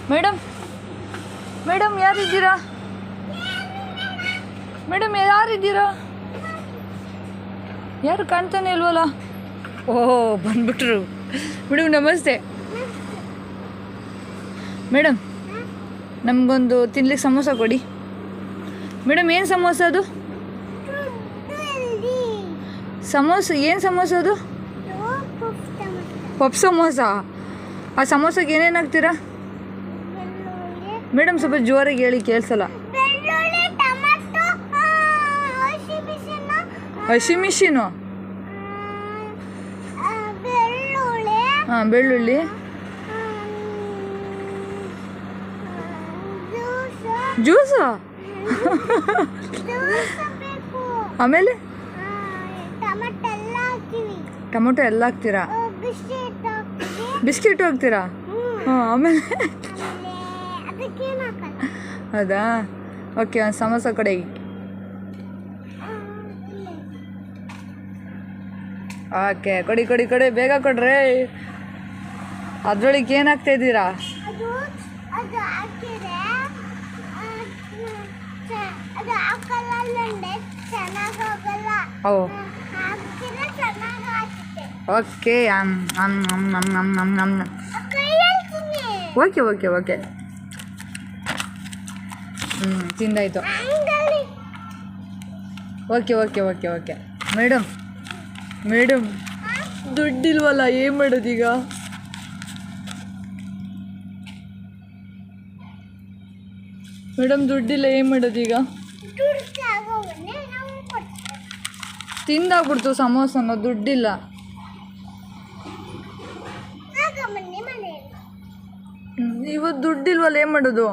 Madam madam ಯಾರಿದ್ದೀರಾ? Madam ಯಾರಿದ್ದೀರಾ? ಯಾರು ಕಾಣ್ತಾನೆ ಇಲ್ವಲ್ಲ? ಓಹೋ ಬಂದ್ಬಿಟ್ರು. ಮೇಡಮ್ ನಮಸ್ತೆ. ಮೇಡಮ್ ನಮಗೊಂದು ತಿನ್ಲಿಕ್ಕೆ ಸಮೋಸ ಕೊಡಿ. ಮೇಡಮ್ ಏನು ಸಮೋಸ ಅದು? ಸಮೋಸ ಏನು ಸಮೋಸ ಅದು? ಪಪ್ ಸಮೋಸ. ಆ ಸಮೋಸಕ್ಕೆ ಏನೇನು ಹಾಕ್ತೀರಾ? ಮೇಡಮ್ ಸ್ವಲ್ಪ ಜೋರಾಗಿ ಹೇಳಿ, ಕೇಳಿಸಲ್ಲ. ಹಸಿಮೆಣಸಿನು? ಹಾಂ, ಬೆಳ್ಳುಳ್ಳಿ, ಜ್ಯೂಸು, ಆಮೇಲೆ ಟೊಮೊಟೊ ಎಲ್ಲ ಹಾಕ್ತೀರಾ? ಬಿಸ್ಕೆಟ್ ಹಾಕ್ತೀರಾ? ಹಾಂ, ಆಮೇಲೆ ಹೌದಾ? ಓಕೆ, ಒಂದು ಸಮೋಸ ಕೊಡಿ. ಓಕೆ, ಕೊಡಿ ಕೊಡಿ ಕೊಡಿ, ಬೇಗ ಕೊಡ್ರಿ. ಅದ್ರೊಳಗೆ ಏನು ಹಾಕ್ತಾ ಇದ್ದೀರಾ? Oh okay, okay okay okay, ತಿಂದಾಯ್ತು. Okay okay okay okay. Madam madam ದುಡ್ಡಿಲ್ವಲ್ಲ, ಏನು ಮಾಡೋದೀಗ? ಮೇಡಮ್ ದುಡ್ಡಿಲ್ಲ, ಏನು ಮಾಡೋದೀಗ? ತಿಂದಾಗ್ಬಿಡ್ತು ಸಮೋಸನ, ದುಡ್ಡಿಲ್ಲ. ಇವತ್ತು ದುಡ್ಡಿಲ್ವಲ್ಲ, ಏನು ಮಾಡೋದು?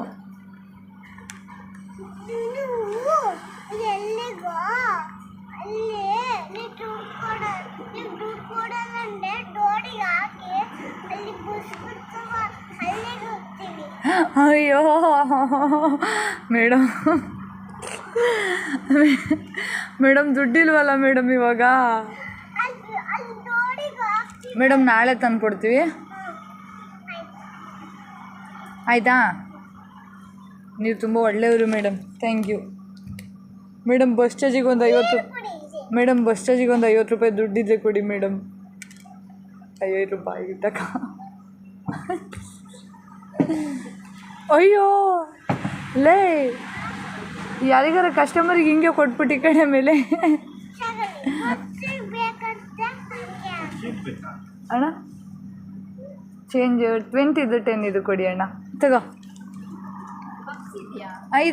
ಅಯ್ಯೋ ಮೇಡಮ್, ಮೇಡಮ್ ದುಡ್ಡಿಲ್ವಲ್ಲ ಮೇಡಮ್ ಇವಾಗ. ಮೇಡಮ್ ನಾಳೆ ತಂದು ಕೊಡ್ತೀವಿ, ಆಯಿತಾ? ನೀವು ತುಂಬ ಒಳ್ಳೆಯವರು madam, thank you madam. Bus ಚಾರ್ಜಿಗೆ ಒಂದು 50 ಮೇಡಮ್, ಬಸ್ ಚಾರ್ಜಿಗೆ ಒಂದು 50 ರೂಪಾಯಿ ದುಡ್ಡಿದ್ರೆ ಕೊಡಿ ಮೇಡಮ್. 50 ರೂಪಾಯಿ ತಕ. ಅಯ್ಯೋ ಲೇ, ಯಾರಿಗಾರ ಕಸ್ಟಮರಿಗೆ ಹಿಂಗೆ ಕೊಟ್ಬಿಟ್ಟು ಈ ಕಡೆ ಮೇಲೆ. ಅಣ್ಣ ಚೇಂಜ್ 20 ಇದು 10 ಇದು ಕೊಡಿ ಅಣ್ಣ, ತಗೋ. 5